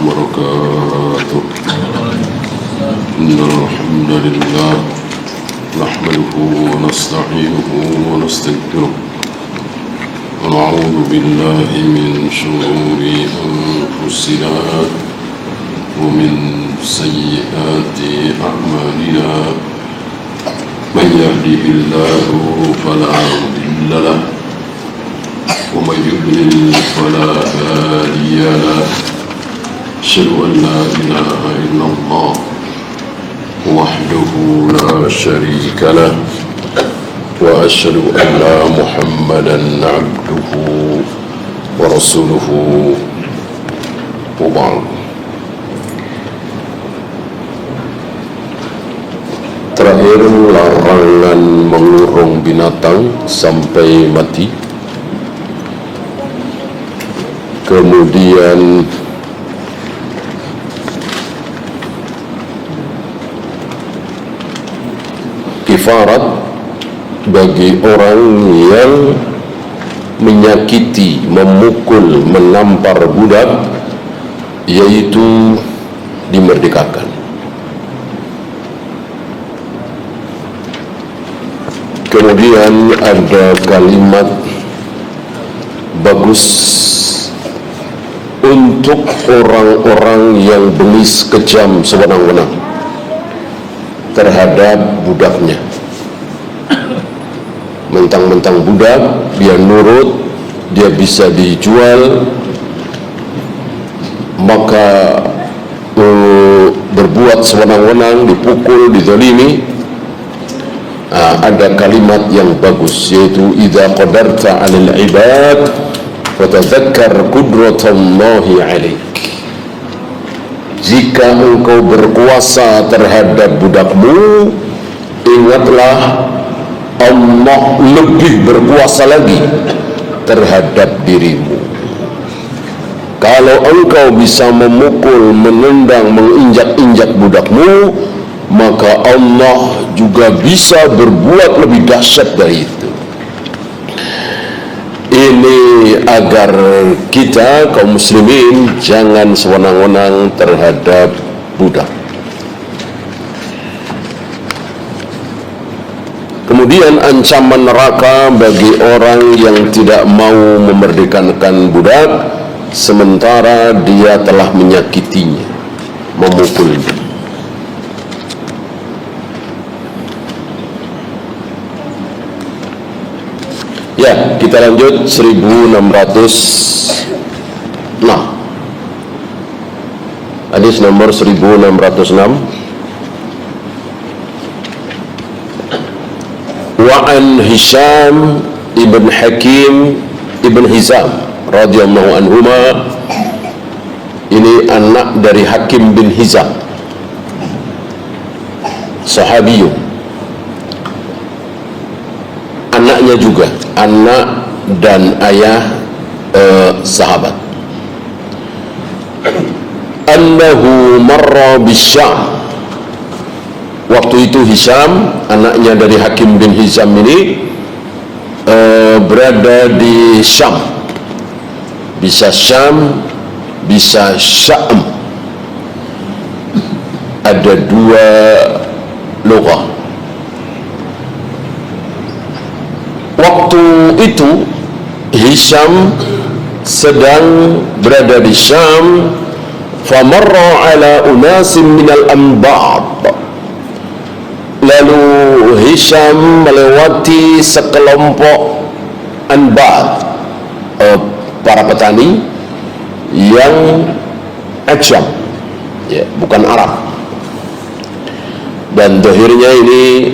وبركاته. إن الحمد لله نحمده ونستعينه ونستغفره ونعوذ بالله من شرور أنفسنا ومن سيئات أعمالنا. من يهده الله فلا مضل له ومن يضلل فلا هادي له. أشهد أن لا إله إلا الله وحده لا شريك له وأشهد أن محمدا عبده ورسوله وبعد. Terakhir, larangan mengurung binatang sampai mati. Kemudian kifarat bagi orang yang menyakiti, memukul, menampar budak, yaitu dimerdekakan. Kemudian ada kalimat bagus untuk orang-orang yang bengis, kejam, sewenang-wenang terhadap budaknya. Mentang-mentang budak, dia nurut, dia bisa dijual, maka berbuat sewenang-wenang, dipukul, dizalimi. Ada kalimat yang bagus, yaitu idza qadarta 'alal 'ibad fatadzakkar qudratallahi 'alaik. Jika engkau berkuasa terhadap budakmu, ingatlah Allah lebih berkuasa lagi terhadap dirimu. Kalau engkau bisa memukul, menendang, menginjak-injak budakmu, maka Allah juga bisa berbuat lebih dahsyat dari itu. Ini agar kita kaum muslimin jangan sewenang-wenang terhadap budak. Kemudian ancaman neraka bagi orang yang tidak mau memerdekakan budak sementara dia telah menyakitinya, memukulnya. Ya, kita lanjut 1606. Hadis nomor 1606. Wa an Hisham ibn Hakim ibn Hizam radhiyallahu anhuma, ini anak dari Hakim bin Hizam, sahabiyun, anaknya juga, anak dan ayah sahabat. Annahu marra bisyam, waktu itu Hisham, anaknya dari Hakim bin Hizam ini berada di Syam. Bisa Syam, bisa Syam. Ada dua lughah. Waktu itu Hisham sedang berada di Syam. Famarra ala unasim minal anbab, lalu Hisham melewati sekelompok anbab, para petani yang Ajam, ya, bukan Arab, dan zahirnya ini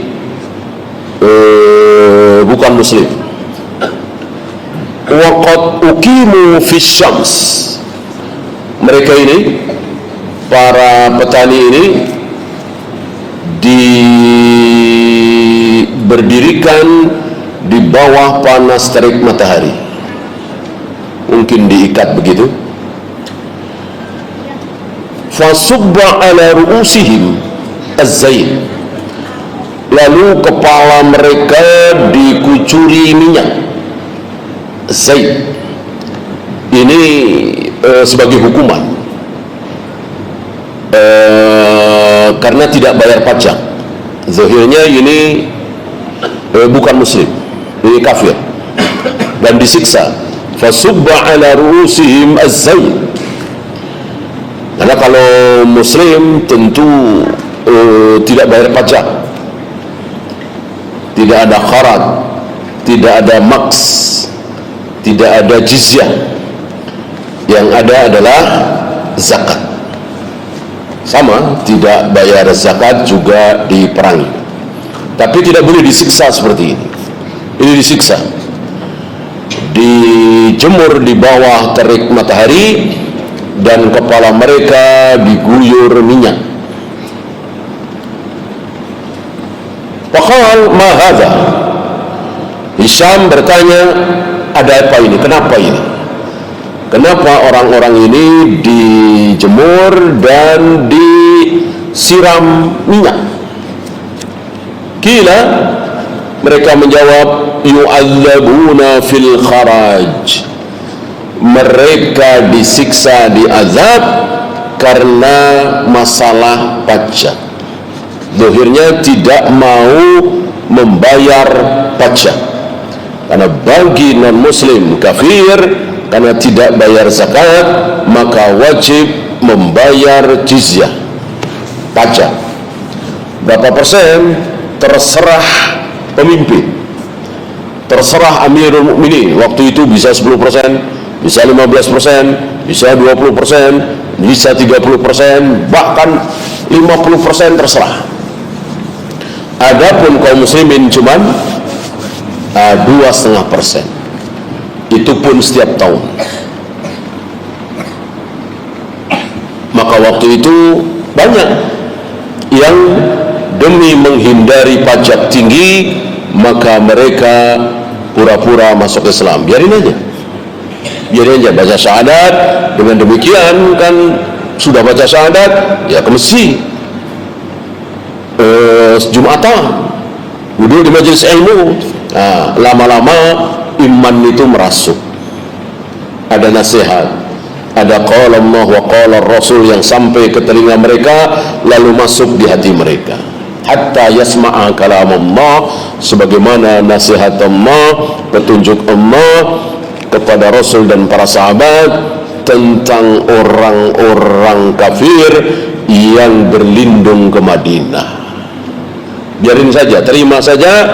bukan muslim. Waqad uqimu fi syams, mereka ini, para petani ini, berdirikan di bawah panas terik matahari, mungkin diikat begitu. Fasubba ala ru'usihim az-zait, lalu kepala mereka dikucuri minyak zait. Ini sebagai hukuman. karena tidak bayar pajak. Zahirnya ini bukan muslim, ini kafir, dan disiksa. Fasubba ala ru'usihim az-zayd. Karena kalau muslim tentu tidak bayar pajak, tidak ada kharat, tidak ada maks, tidak ada jizyah. Yang ada adalah zakat. Sama, tidak bayar zakat juga diperangi. Tapi tidak boleh disiksa seperti ini. Ini disiksa, dijemur di bawah terik matahari, dan kepala mereka diguyur minyak. Waqal ma hadha. Hisham bertanya, ada apa ini? Kenapa ini? Kenapa orang-orang ini dijemur dan disiram minyak? Kila, mereka menjawab, yu'adzabuna fil kharaj. Mereka disiksa, diazab karena masalah pajak. Zahirnya tidak mau membayar pajak, karena bagi non-muslim kafir, karena tidak bayar zakat, maka wajib membayar jizyah, pajak. Berapa persen terserah pemimpin, terserah Amirul Mukminin. Waktu itu bisa 10%, bisa 15%, bisa 20%, bisa 30%, bahkan 50%, terserah. Adapun kaum muslimin cuman 2,5%. Itu pun setiap tahun. Maka waktu itu banyak yang demi menghindari pajak tinggi, maka mereka pura-pura masuk Islam. Biarin aja, baca syahadat. Dengan demikian kan sudah baca syahadat, ya ke masjid, Jumatan, duduk di majelis ilmu. Nah, lama-lama iman itu merasuk. Ada nasihat, ada qala Allah wa qala Rasul yang sampai ke telinga mereka, lalu masuk di hati mereka. Hatta yasma'a kalam Allah, sebagaimana nasihat Allah, petunjuk Allah kepada Rasul dan para sahabat tentang orang-orang kafir yang berlindung ke Madinah. Biarin saja, terima saja,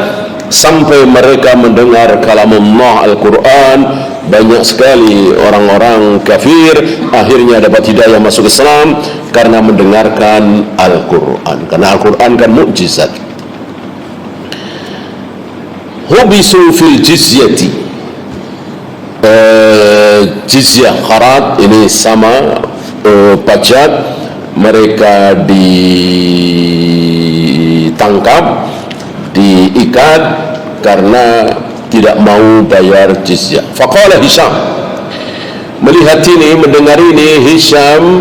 sampai mereka mendengar kalam Allah, Al-Quran. Banyak sekali orang-orang kafir akhirnya dapat hidayah masuk Islam karena mendengarkan Al-Quran, karena Al-Quran kan mukjizat. Hubisu fil jizyati. Jizyah, kharat, ini sama pajak. Mereka ditangkap, diikat karena tidak mau bayar jizyah. Faqala Hisham, melihat ini, mendengar ini, Hisham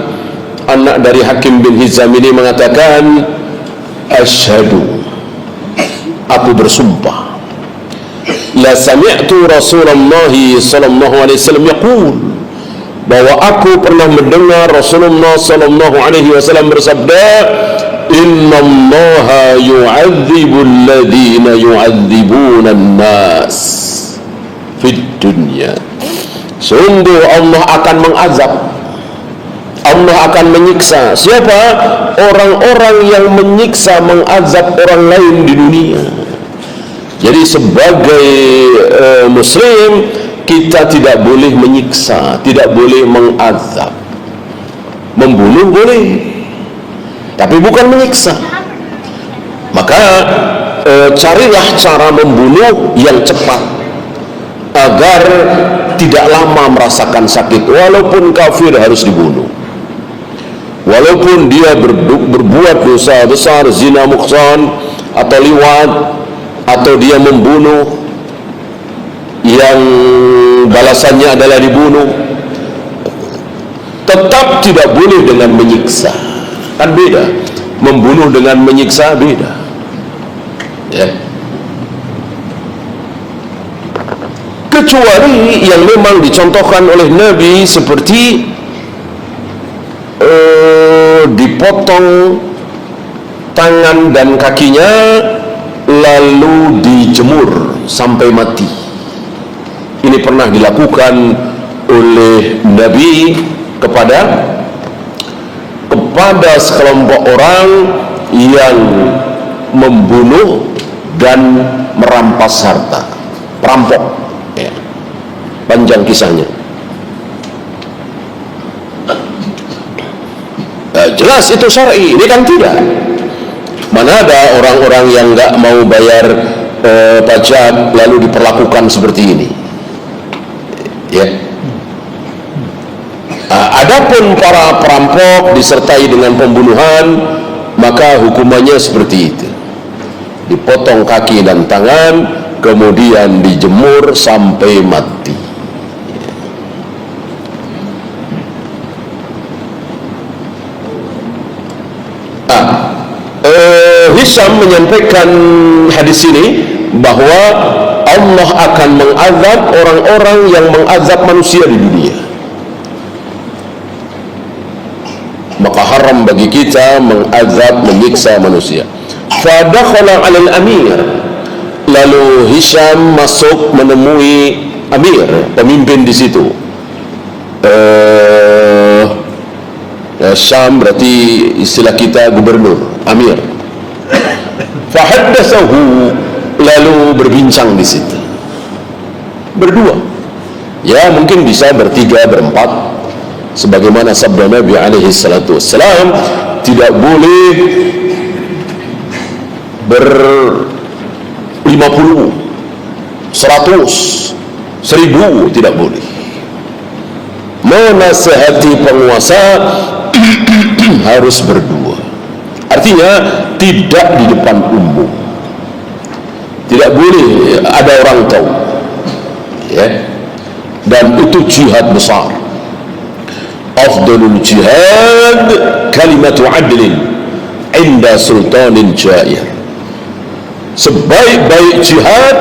anak dari Hakim bin Hizam ini mengatakan, asyhadu, aku bersumpah, la sami'tu Rasulullah sallallahu alaihi wasallam yaqul, bahwa aku pernah mendengar Rasulullah sallallahu alaihi wasallam bersabda, innallaha yu'adzibu alladhina yu'adzibuna an-nas fid dunya. Sungguh Allah akan mengazab, Allah akan menyiksa siapa? Orang-orang yang menyiksa, mengazab orang lain di dunia. Jadi sebagai muslim, kita tidak boleh menyiksa, tidak boleh mengazab. Membunuh boleh, tapi bukan menyiksa. Maka carilah cara membunuh yang cepat, agar tidak lama merasakan sakit. Walaupun kafir harus dibunuh, walaupun dia berbuat dosa besar, zina muhsan atau liwat, atau dia membunuh yang balasannya adalah dibunuh, tetap tidak boleh dengan menyiksa. Kan beda, membunuh dengan menyiksa beda, ya. Kecuali yang memang dicontohkan oleh Nabi, seperti dipotong tangan dan kakinya lalu dijemur sampai mati. Ini pernah dilakukan oleh Nabi kepada sekelompok orang yang membunuh dan merampas harta, perampok ya. Panjang kisahnya. Jelas itu syar'i, ini kan tidak. Mana ada orang-orang yang nggak mau bayar pajak lalu diperlakukan seperti ini ya. Adapun para perampok disertai dengan pembunuhan, maka hukumannya seperti itu, dipotong kaki dan tangan kemudian dijemur sampai mati. Hisham menyampaikan hadis ini bahwa Allah akan mengazab orang-orang yang mengazab manusia di dunia. Maka haram bagi kita mengazab, menyiksa manusia. Fadakhala 'alal amir. Lalu Hisham masuk menemui amir, pemimpin di situ. Syam berarti istilah kita gubernur, amir. Fahaddatsahu, lalu berbincang di situ berdua. Ya mungkin bisa bertiga, berempat, sebagaimana sabda Nabi alaihi salatu wassalam, tidak boleh 50, 100, 1000, tidak boleh. Menasihati penguasa harus berdua. Artinya tidak di depan umum, tidak boleh ada orang tahu ya. Dan itu jihad besar. Afdalul jihad kalimatu adlin inda sultanin jair. Sebaik-baik jihad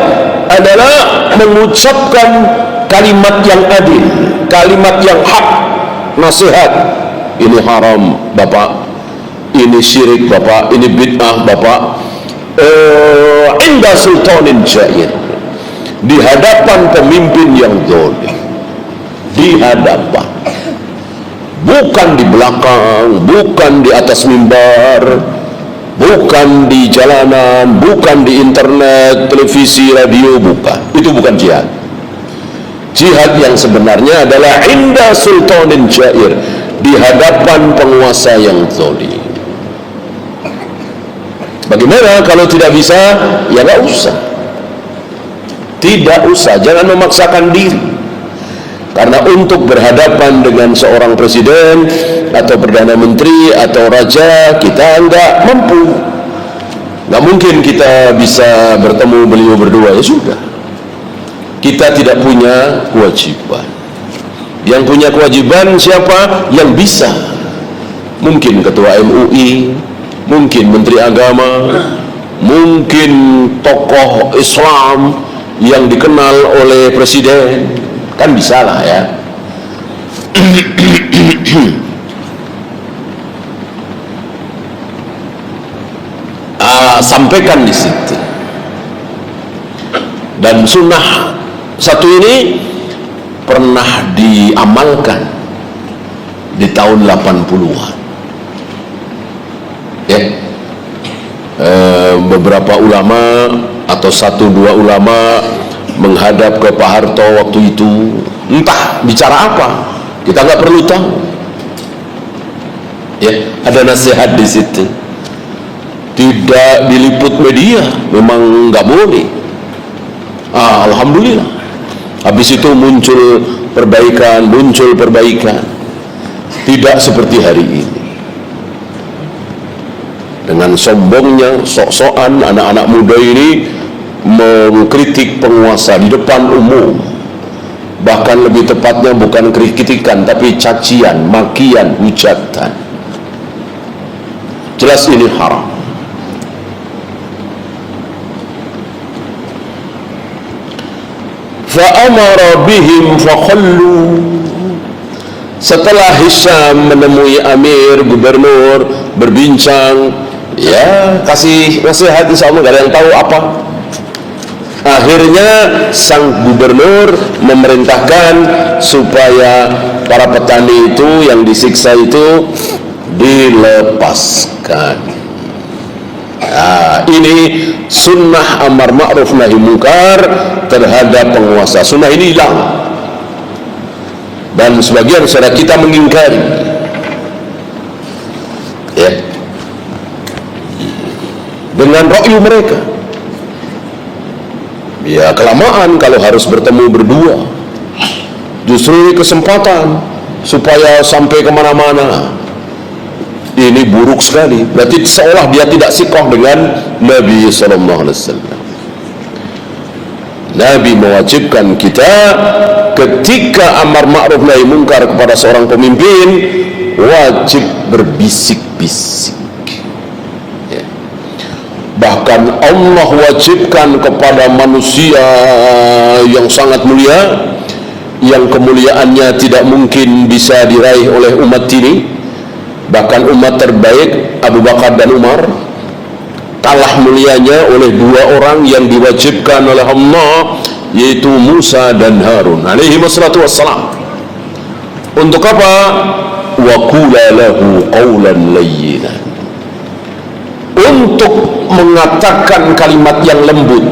adalah mengucapkan kalimat yang adil, kalimat yang hak, nasihat. Ini haram bapak, ini syirik bapak, ini bid'ah bapak. Inda sultanin jair, di hadapan pemimpin yang zalim, di hadapan, bukan di belakang, bukan di atas mimbar, bukan di jalanan, bukan di internet, televisi, radio, bukan. Itu bukan jihad. Jihad yang sebenarnya adalah inda sultanin jair, di hadapan penguasa yang zalim. Bagaimana kalau tidak bisa? Ya nggak usah, tidak usah, jangan memaksakan diri. Karena untuk berhadapan dengan seorang presiden atau perdana menteri atau raja, kita nggak mampu, nggak mungkin kita bisa bertemu beliau berdua. Ya sudah, kita tidak punya kewajiban. Yang punya kewajiban siapa? Yang bisa. Mungkin ketua MUI, mungkin menteri agama, mungkin tokoh Islam yang dikenal oleh presiden, kan bisa lah ya. Sampaikan di situ. Dan sunnah satu ini pernah diamalkan di tahun 80-an ya. Beberapa ulama atau 1-2 ulama menghadap ke Pak Harto waktu itu, entah bicara apa, kita nggak perlu tahu ya. Ada nasihat di situ, tidak diliput media, memang nggak boleh. Alhamdulillah, habis itu muncul perbaikan, tidak seperti hari ini. Dengan sombongnya, sok-sokan anak-anak muda ini mengkritik penguasa di depan umum. Bahkan lebih tepatnya bukan kritikan, tapi cacian, makian, hujatan. Jelas ini haram. Fa'amara bihim fakhallu. Setelah Hisham menemui amir, gubernur, berbincang, Ya, kasih nasihat, insya Allah gak ada yang tahu apa. Akhirnya sang gubernur memerintahkan supaya para petani itu yang disiksa itu dilepaskan. Nah, ini sunnah amar ma'ruf nahi mungkar terhadap penguasa. Sunnah ini hilang dan sebagian saudara kita mengingkari, ya, dengan ra'yu mereka. Ya, kelamaan kalau harus bertemu berdua. Justru ini kesempatan supaya sampai kemana-mana. Ini buruk sekali. Berarti seolah dia tidak sikoh dengan Nabi SAW. Nabi mewajibkan kita ketika amar ma'ruf nahi mungkar kepada seorang pemimpin, wajib berbisik-bisik. Bahkan Allah wajibkan kepada manusia yang sangat mulia, yang kemuliaannya tidak mungkin bisa diraih oleh umat ini, bahkan umat terbaik Abu Bakar dan Umar kalah mulianya oleh dua orang yang diwajibkan oleh Allah, yaitu Musa dan Harun alaihi wassalatu wassalam. Untuk apa? Wa qula lahu qawlan layyinan, untuk mengatakan kalimat yang lembut,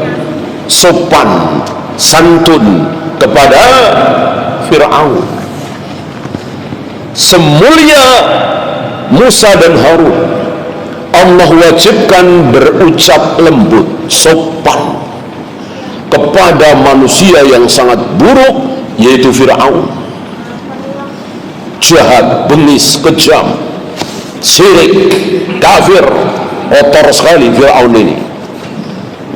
sopan, santun kepada Fir'aun. Semulia Musa dan Harun, Allah wajibkan berucap lembut, sopan kepada manusia yang sangat buruk, yaitu Fir'aun. Jahat, bengis, kejam, syirik, kafir, kotor sekali Fir'aun ini.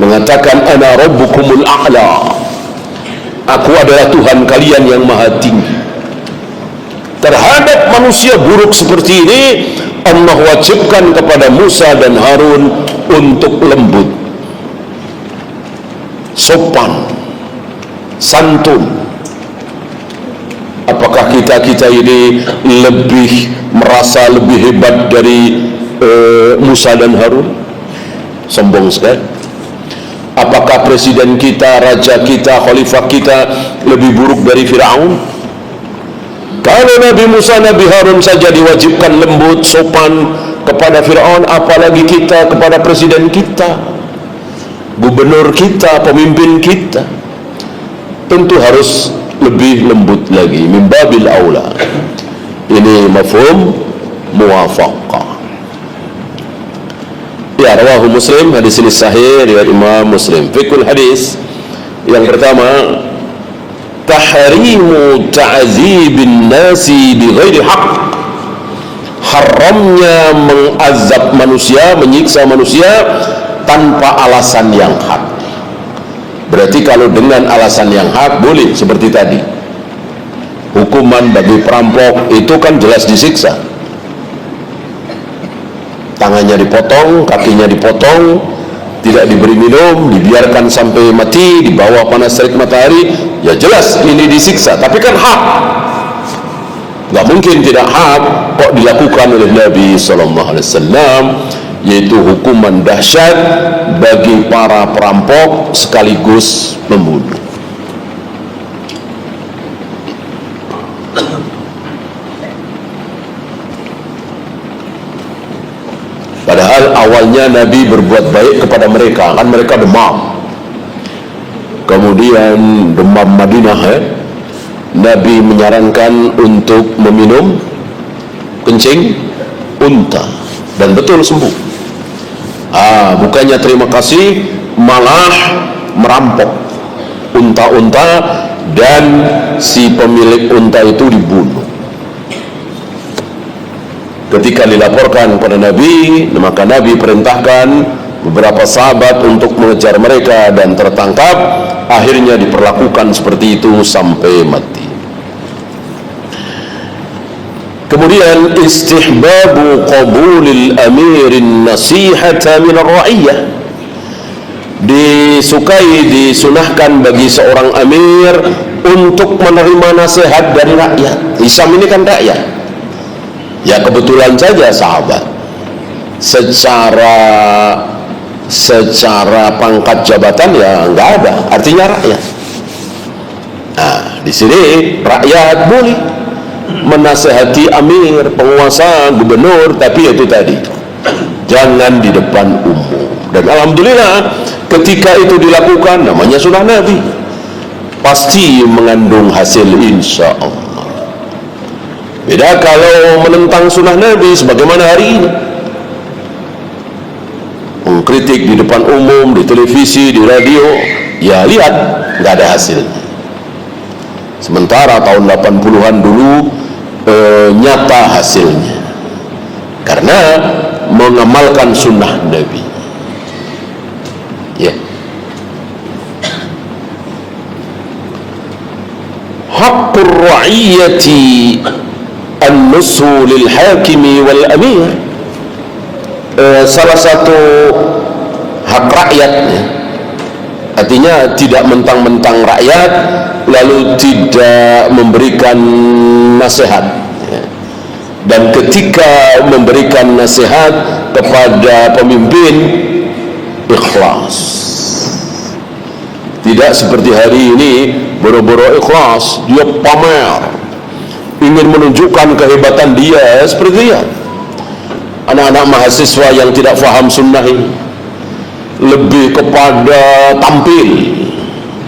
Mengatakan ana rabbukumul a'la, aku adalah Tuhan kalian yang maha tinggi. Terhadap manusia buruk seperti ini, Allah wajibkan kepada Musa dan Harun untuk lembut, sopan, santun. Apakah kita ini lebih merasa lebih hebat dari Musa dan Harun? Sombong sekali. Apakah presiden kita, raja kita, khalifah kita lebih buruk dari Fir'aun? Kalau Nabi Musa, Nabi Harun saja diwajibkan lembut, sopan kepada Fir'aun, apalagi kita kepada presiden kita, gubernur kita, pemimpin kita. Tentu harus lebih lembut lagi, min babil aula. Ini mafhum muwafaqah. Ya, rawahu Muslim, hadis ini sahih riwayat Imam Muslim. Fiqhul hadis yang pertama, tahrimu ta'zibin nasi bighairi haqq, haramnya mengazab manusia, menyiksa manusia tanpa alasan yang hak. Berarti kalau dengan alasan yang hak boleh, seperti tadi hukuman bagi perampok itu kan jelas disiksa, tangannya dipotong, kakinya dipotong, tidak diberi minum, dibiarkan sampai mati di bawah panas terik matahari, ya jelas ini disiksa. Tapi kan hak, nggak mungkin tidak hak kok dilakukan oleh Nabi SAW, yaitu hukuman dahsyat bagi para perampok sekaligus pembunuh. Padahal awalnya Nabi berbuat baik kepada mereka, kan mereka demam, kemudian demam Madinah, Nabi menyarankan untuk meminum kencing unta, dan betul sembuh. Bukannya terima kasih, malah merampok unta-unta, dan si pemilik unta itu dibunuh. Ketika dilaporkan kepada Nabi, maka Nabi perintahkan beberapa sahabat untuk mengejar mereka dan tertangkap. Akhirnya diperlakukan seperti itu sampai mati. Kemudian istihbabu qabulil amirin nasihata min ar-ra'iyah, disukai, disunahkan bagi seorang amir untuk menerima nasihat dari rakyat. Islam ini kan rakyat. Ya kebetulan saja sahabat, secara pangkat jabatan ya nggak ada, artinya rakyat. Nah, di sini rakyat boleh menasehati amir, penguasa, gubernur, tapi itu tadi jangan di depan umum. Dan alhamdulillah ketika itu dilakukan, namanya sunnah Nabi, pasti mengandung hasil insya Allah. Beda kalau menentang sunnah Nabi sebagaimana hari ini, mengkritik di depan umum, di televisi, di radio, ya lihat nggak ada hasilnya. Sementara tahun 80-an dulu nyata hasilnya karena mengamalkan sunnah Nabi. Ya. Haqqur ra'iyyati an-nusu lil hakimi wal amir. Salah satu hak rakyatnya, artinya tidak mentang-mentang rakyat lalu tidak memberikan nasihat, dan ketika memberikan nasihat kepada pemimpin ikhlas, tidak seperti hari ini boro-boro ikhlas, dia pamer, ingin menunjukkan kehebatan dia. Seperti dia anak-anak mahasiswa yang tidak faham sunnah ini lebih kepada tampil,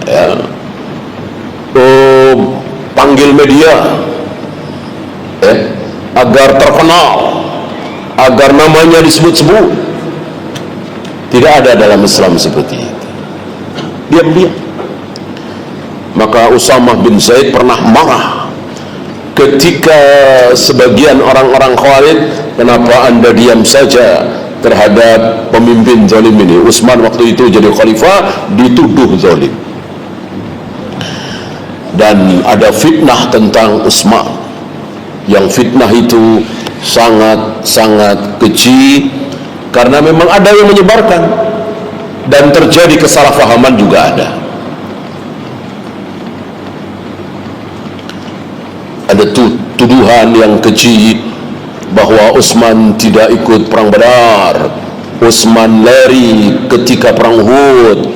ya, panggil media, agar terkenal, agar namanya disebut-sebut. Tidak ada dalam Islam seperti itu. Diam-diam. Maka Usamah bin Zaid pernah marah ketika sebagian orang-orang Khawarij, kenapa anda diam saja terhadap pemimpin zalim ini? Utsman waktu itu jadi khalifah, dituduh zalim, dan ada fitnah tentang Utsman, yang fitnah itu sangat-sangat keji karena memang ada yang menyebarkan dan terjadi kesalahpahaman juga ada. Ada tuduhan yang keji bahwa Utsman tidak ikut perang Badar, Utsman lari ketika perang Uhud,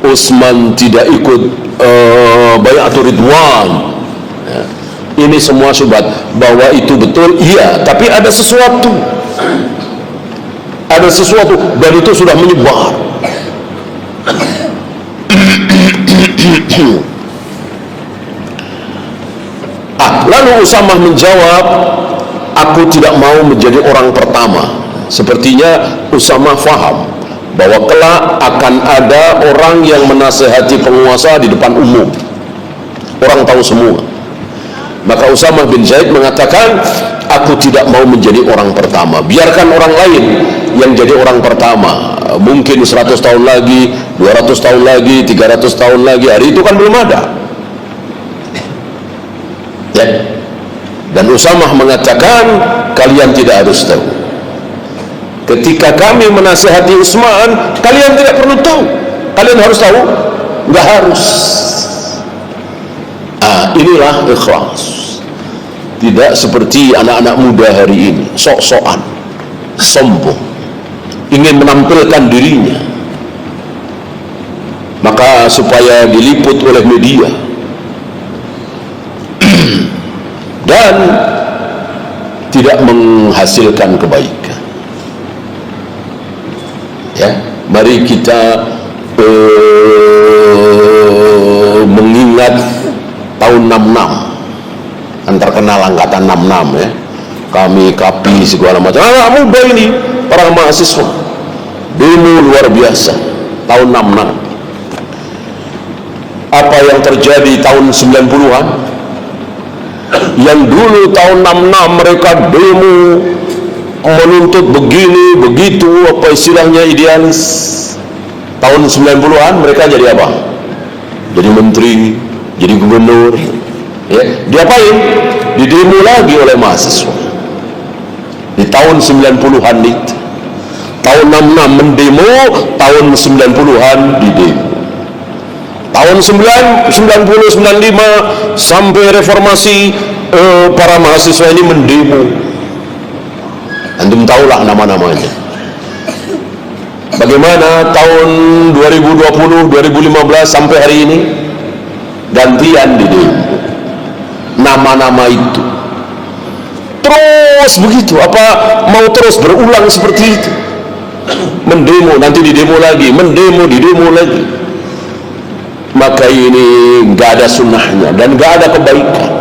Utsman tidak ikut Bai'atul Ridwan. Ya. Ini semua syubhat. Bahwa itu betul, iya, tapi ada sesuatu, dan itu sudah menyebar. Lalu Usamah menjawab, aku tidak mau menjadi orang pertama. Sepertinya Usamah faham bahwa kelak akan ada orang yang menasehati penguasa di depan umum, orang tahu semua. Maka Usamah bin Zaid mengatakan, aku tidak mau menjadi orang pertama, biarkan orang lain yang jadi orang pertama. Mungkin 100 tahun lagi, 200 tahun lagi, 300 tahun lagi, hari itu kan belum ada, ya. Dan Usamah mengatakan, kalian tidak harus tahu. Ketika kami menasihati Utsman, kalian tidak perlu tahu. Kalian harus tahu? Enggak harus. Inilah ikhlas. Tidak seperti anak-anak muda hari ini, sok-sokan, sombong, ingin menampilkan dirinya, maka supaya diliput oleh media dan tidak menghasilkan kebaikan. Ya, mari kita mengingat tahun 66, yang terkenal angkatan 66, ya, kami KAPI segala macam. Anak muda ini, para mahasiswa, demo luar biasa tahun 66. Apa yang terjadi tahun 90-an? Yang dulu tahun 66 mereka demo menuntut begini, begitu, apa istilahnya, idealis. Tahun 90-an mereka jadi apa? Jadi menteri, jadi gubernur, ya. Diapain? Didemo lagi oleh mahasiswa. Di tahun 90-an itu, tahun 66 mendemo, tahun 90-an didemo. Tahun 90, 95 sampai reformasi, para mahasiswa ini mendemo. Antum tahulah nama-namanya. Bagaimana tahun 2020, 2015 sampai hari ini gantian di demo. Nama-nama itu terus begitu. Apa mau terus berulang seperti itu? Mendemo, nanti didemo lagi, mendemo, didemo lagi. Maka ini gak ada sunnahnya dan gak ada kebaikan.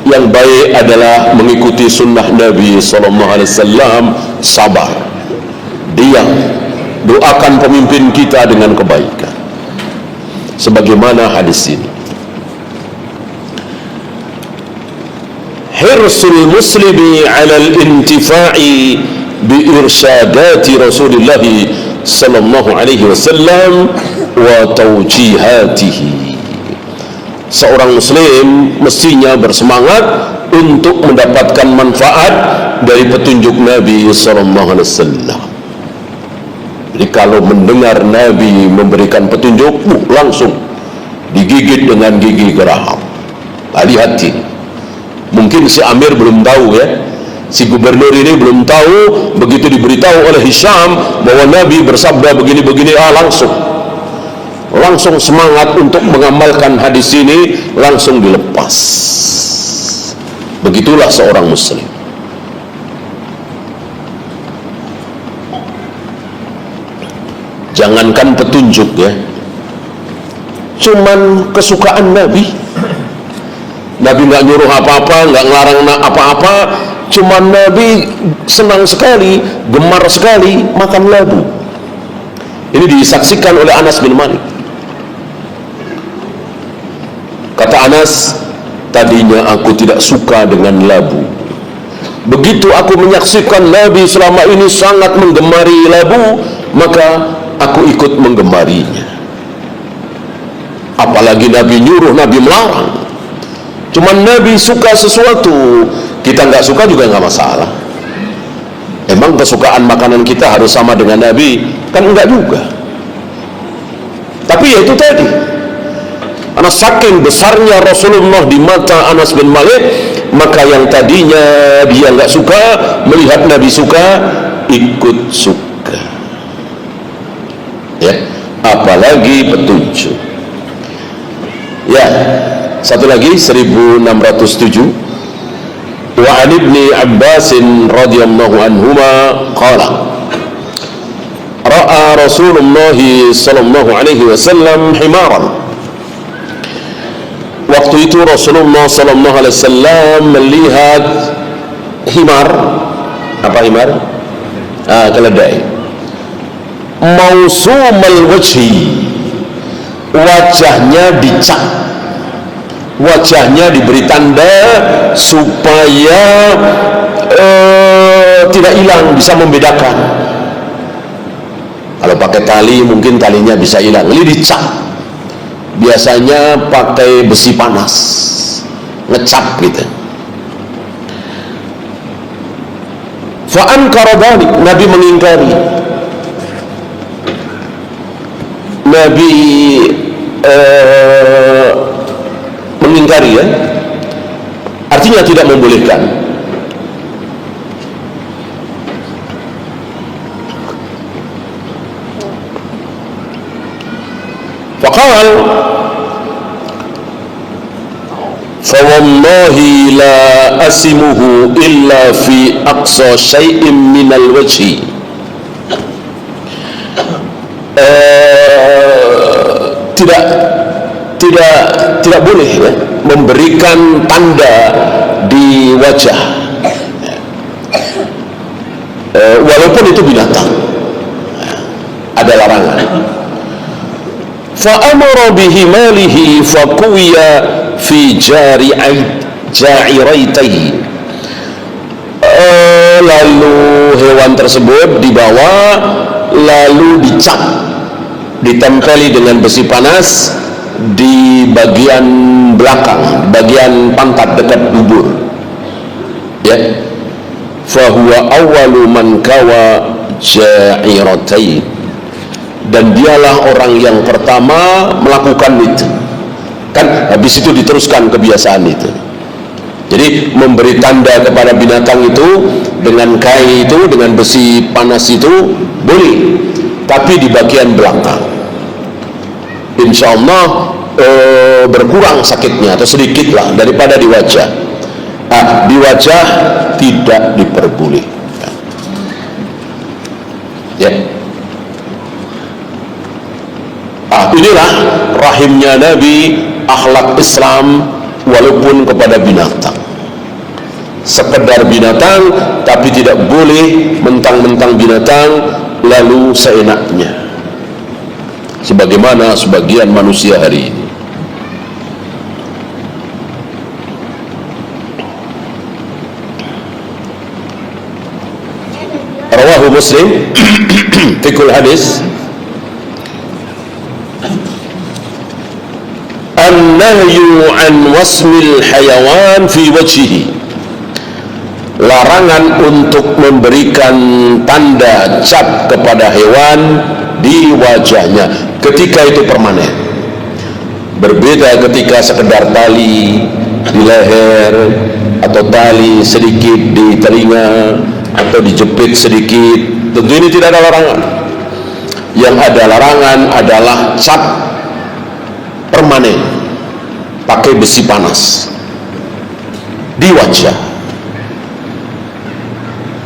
Yang baik adalah mengikuti sunnah Nabi SAW, sabar, diam, doakan pemimpin kita dengan kebaikan, sebagaimana hadis ini. Hirsul muslimi ala al-intifa'i bi irsyadati Rasulullah sallallahu alaihi wasallam wa tawjihatihi. Seorang muslim mestinya bersemangat untuk mendapatkan manfaat dari petunjuk Nabi sallallahu alaihi wasallam. Jadi kalau mendengar Nabi memberikan petunjuk, langsung digigit dengan gigi geraham. Hati-hati. Mungkin si Amir belum tahu ya, si gubernur ini belum tahu. Begitu diberitahu oleh Hisham bahwa Nabi bersabda begini-begini, langsung semangat untuk mengamalkan hadis ini, langsung dilepas. Begitulah seorang muslim. Jangankan petunjuk ya, cuman kesukaan Nabi. Nabi nggak nyuruh apa-apa, nggak ngelarang apa-apa, cuman Nabi senang sekali, gemar sekali makan labu. Ini disaksikan oleh Anas bin Malik. Kata Anas, tadinya aku tidak suka dengan labu. Begitu aku menyaksikan Nabi selama ini sangat menggemari labu, maka aku ikut menggemarinya. Apalagi Nabi nyuruh, Nabi melarang. Cuman Nabi suka sesuatu, kita nggak suka juga nggak masalah. Emang kesukaan makanan kita harus sama dengan Nabi? Kan enggak juga. Tapi ya itu tadi, karena saking besarnya Rasulullah di mata Anas bin Malik, maka yang tadinya dia nggak suka, melihat Nabi suka, ikut suka. Ya, apalagi petunjuk. Ya, satu lagi 1607. Wa an ibni Abbas radhiyallahu anhuma qala ra'a Rasulullah sallallahu alaihi wasallam himaran. Waktu itu Rasulullah sallallahu alaihi wasallam melihat himar. Apa himar? Keledai. Mausumal wajhi, wajahnya dicap, wajahnya diberi tanda supaya tidak hilang, bisa membedakan. Kalau pakai tali mungkin talinya bisa hilang. Ini dicap, biasanya pakai besi panas, ngecap gitu. Fa'ankara dzalik, Nabi mengingkari. Nabi mengingkari ya, artinya tidak membolehkan. Faqal fawallahi la asimuhu illa fi aqsa syai'in minal wajhi. Tidak boleh ya, memberikan tanda di wajah, walaupun itu binatang, ada larangan. Fa'amara bihimalihi fakuwiya fi ja'iraitaihi. Lalu hewan tersebut dibawa, lalu dicap, ditempeli dengan besi panas di bagian belakang, bagian pantat dekat dubur. Ya, fahuwa awwalu man kawa ja'iratain, dan dialah orang yang pertama melakukan itu. Kan habis itu diteruskan kebiasaan itu. Jadi memberi tanda kepada binatang itu dengan kai itu, dengan besi panas itu boleh, tapi di bagian belakang. Insya Allah berkurang sakitnya atau sedikit lah daripada di wajah. Di wajah tidak diperbolehkan. Ya. Inilah rahimnya Nabi, akhlak Islam walaupun kepada binatang. Sekedar binatang, tapi tidak boleh mentang-mentang binatang lalu seenaknya, sebagaimana sebagian manusia hari ini. Rawahu Muslim fikul hadis an-nahyu an wasmil hayawan fi wajhihi, larangan untuk memberikan tanda cap kepada hewan di wajahnya ketika itu permanen. Berbeda ketika sekedar tali di leher atau tali sedikit di telinga atau dijepit sedikit, tentu ini tidak ada larangan. Yang ada larangan adalah cap permanen pakai besi panas di wajah.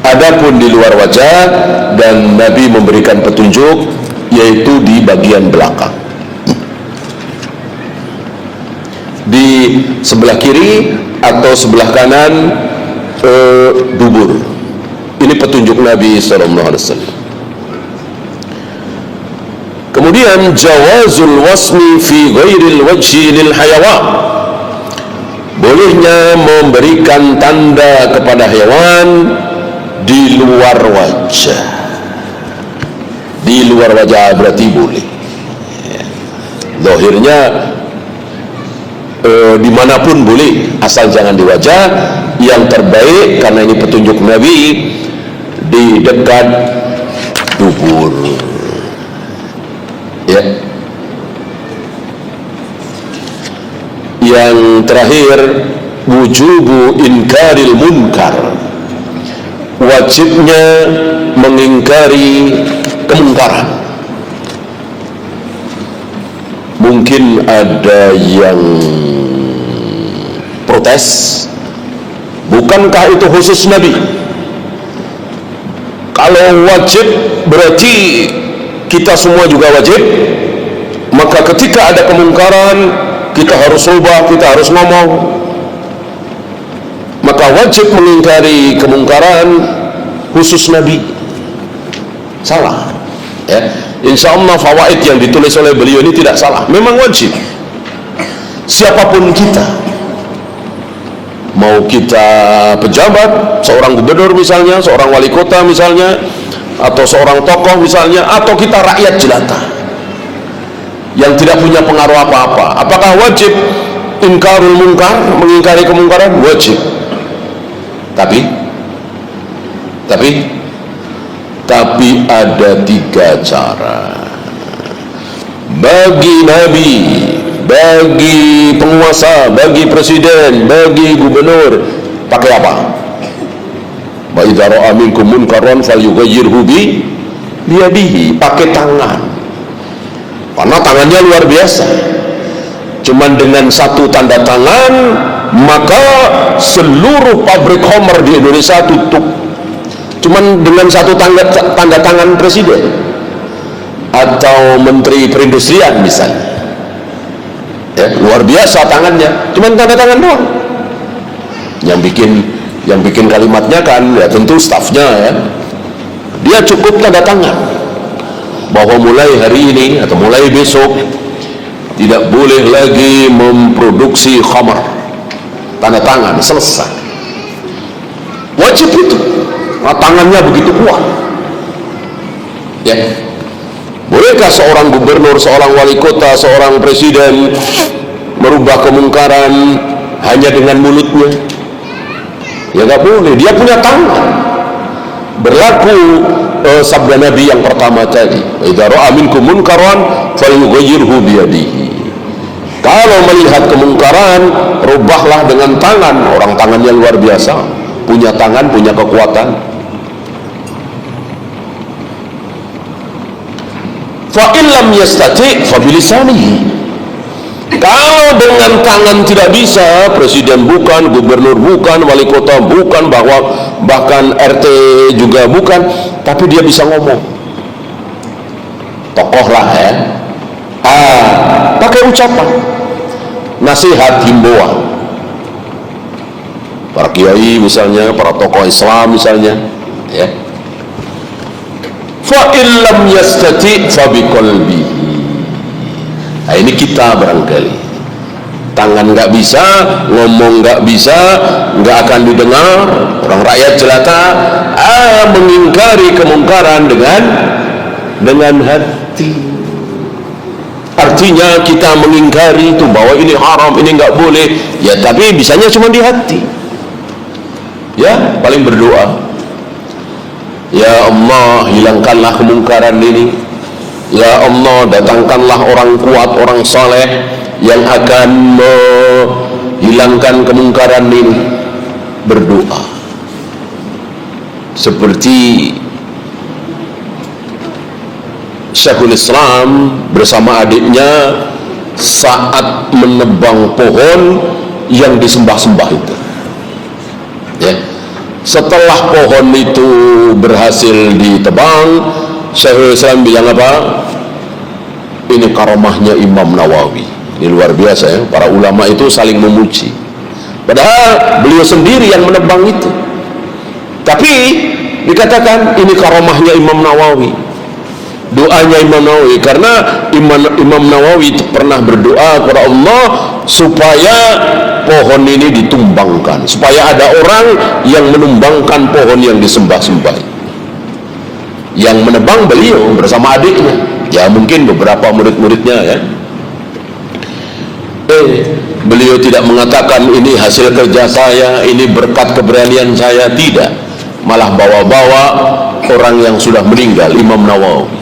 Adapun di luar wajah, dan Nabi memberikan petunjuk, yaitu di bagian belakang, di sebelah kiri atau sebelah kanan dubur. Ini petunjuk Nabi SAW. Kemudian jawazul wasmi fi ghairil wajhi lil hayawan, bolehnya memberikan tanda kepada hewan di luar wajah. Di luar wajah berarti boleh. Zahirnya dimanapun boleh, asal jangan di wajah. Yang terbaik, karena ini petunjuk Nabi, di dekat dubur. Ya. Yang terakhir, wujubu inkaril munkar, wajibnya mengingkari kemungkaran. Mungkin ada yang protes, bukankah itu khusus Nabi? Kalau wajib berarti kita semua juga wajib. Maka ketika ada kemungkaran, kita harus ubah, kita harus ngomong. Maka wajib mengingkari kemungkaran khusus Nabi. Salah. Ya. Insya Allah fawaid yang ditulis oleh beliau ini tidak salah. Memang wajib. Siapapun kita, mau kita pejabat, seorang gubernur misalnya, seorang wali kota misalnya, atau seorang tokoh misalnya, atau kita rakyat jelata yang tidak punya pengaruh apa-apa, apakah wajib ingkarul munkar, mengingkari kemungkaran? Wajib. Tapi ada 3 cara bagi Nabi, bagi penguasa, bagi presiden, bagi gubernur. Pakai apa? Wa idza ra'a minkum munkaran falyughayyirhu bi yadihi, pakai tangan. Karena tangannya luar biasa. Cuman dengan satu tanda tangan, maka seluruh pabrik Homer di Indonesia tutup. Cuman dengan satu tanda tangan presiden atau menteri perindustrian misalnya. Ya, luar biasa tangannya, cuman tanda tangan doang. Yang bikin kalimatnya kan ya tentu stafnya ya. Dia cukup tanda tangan bahwa mulai hari ini atau mulai besok tidak boleh lagi memproduksi khamar. Tanda tangan, selesai. Wajib itu. Tangannya begitu kuat. Ya. Bolehkah seorang gubernur, seorang wali kota, seorang presiden merubah kemungkaran hanya dengan mulutnya? Ya nggak boleh. Dia punya tangan. Berlaku sabda Nabi yang pertama tadi, idza ra'a minkum munkaran falyughayyirhu biyadihi. Kalau melihat kemungkaran, rubahlah dengan tangan. Orang tangannya luar biasa, punya tangan, punya kekuatan. Fa in lam yastati' fa bilisanihi. Kalau dengan tangan tidak bisa, presiden bukan, gubernur bukan, wali kota bukan, bahkan RT juga bukan, tapi dia bisa ngomong. Tokoh lah ya. Pakai ucapan, nasihat, himbauan. Para kiai misalnya, para tokoh Islam misalnya, ya. Fa in lam yastati' fa biqalbihi. Nah, ini kita barangkali tangan nggak bisa, ngomong nggak bisa, nggak akan didengar orang rakyat jelata. Mengingkari kemungkaran dengan hati. Artinya kita mengingkari itu bahwa ini haram, ini nggak boleh, ya, tapi bisanya cuma di hati. Ya, paling berdoa, ya Allah, hilangkanlah kemungkaran ini. Ya Allah, datangkanlah orang kuat, orang saleh yang akan menghilangkan kemungkaran ini. Berdoa seperti Syekhul Islam bersama adiknya saat menebang pohon yang disembah-sembah itu, ya. Setelah pohon itu berhasil ditebang, Syekhul Islam bilang apa? Ini karomahnya Imam Nawawi. Ini luar biasa ya, para ulama itu saling memuji. Padahal beliau sendiri yang menebang itu, tapi dikatakan ini karomahnya Imam Nawawi, doanya Imam Nawawi. Karena Imam Nawawi pernah berdoa kepada Allah supaya pohon ini ditumbangkan, supaya ada orang yang menumbangkan pohon yang disembah-sembah. Yang menebang beliau bersama adiknya, ya mungkin beberapa murid-muridnya, ya. Beliau tidak mengatakan ini hasil kerja saya, ini berkat keberanian saya, tidak. Malah bawa-bawa orang yang sudah meninggal, Imam Nawawi.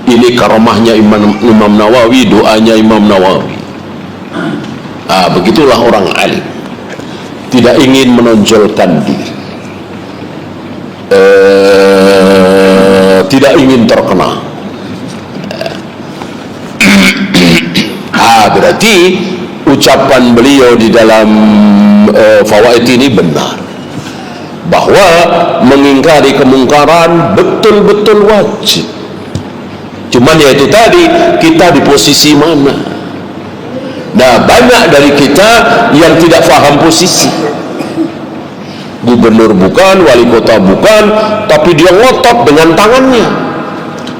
Ini karomahnya Imam Nawawi, doanya Imam Nawawi. Begitulah orang alim, tidak ingin menonjolkan diri, tidak ingin terkenal. Berarti ucapan beliau di dalam fawaid ini benar, bahwa mengingkari kemungkaran betul-betul wajib. Cuman ya itu tadi, kita di posisi mana? Nah, banyak dari kita yang tidak paham posisi. Gubernur bukan, wali kota bukan, tapi dia ngotot dengan tangannya,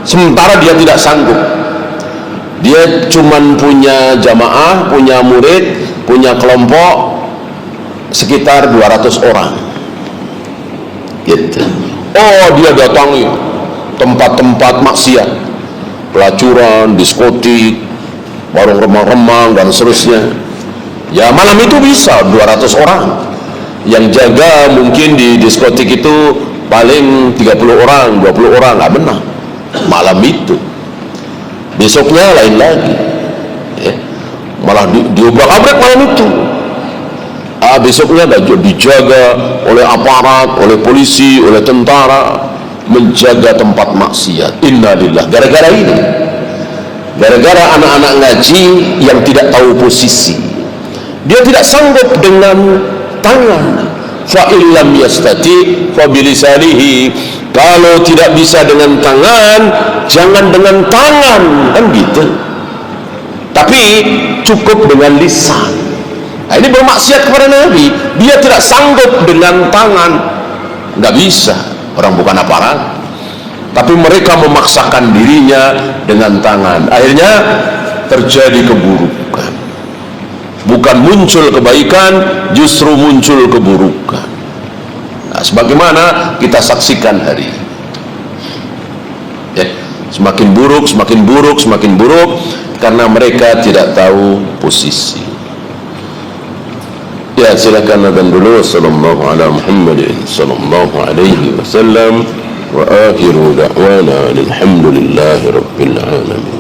sementara dia tidak sanggup. Dia cuman punya jamaah, punya murid, punya kelompok sekitar 200 orang gitu. Dia datangi tempat-tempat maksiat, pelacuran, diskotik, warung remang-remang dan seterusnya. Ya, malam itu bisa 200 orang. Yang jaga mungkin di diskotik itu paling 30 orang, 20 orang, nggak benar. Malam itu, besoknya lain lagi, ya. Malah diobrak-abrik malam itu. Besoknya dijaga oleh aparat, oleh polisi, oleh tentara, menjaga tempat maksiat. Innalillah. Gara-gara ini, gara-gara anak-anak ngaji yang tidak tahu posisi, dia tidak sanggup dengan tangan. Fa illam yastati fa bilisanihi. Kalau tidak bisa dengan tangan, jangan dengan tangan, kan gitu. Tapi cukup dengan lisan. Nah, ini bermaksiat kepada Nabi. Dia tidak sanggup dengan tangan, nggak bisa. Orang bukan aparat, tapi mereka memaksakan dirinya dengan tangan. Akhirnya terjadi keburukan. Bukan muncul kebaikan, justru muncul keburukan. Nah, sebagaimana kita saksikan hari ini, ya, semakin buruk, semakin buruk, semakin buruk, karena mereka tidak tahu posisi. Ya, silakan adzan dulu. Sallallahu ala Muhammadin sallallahu alaihi wasallam wa akhiru da'wana alhamdulillahi rabbil alamin.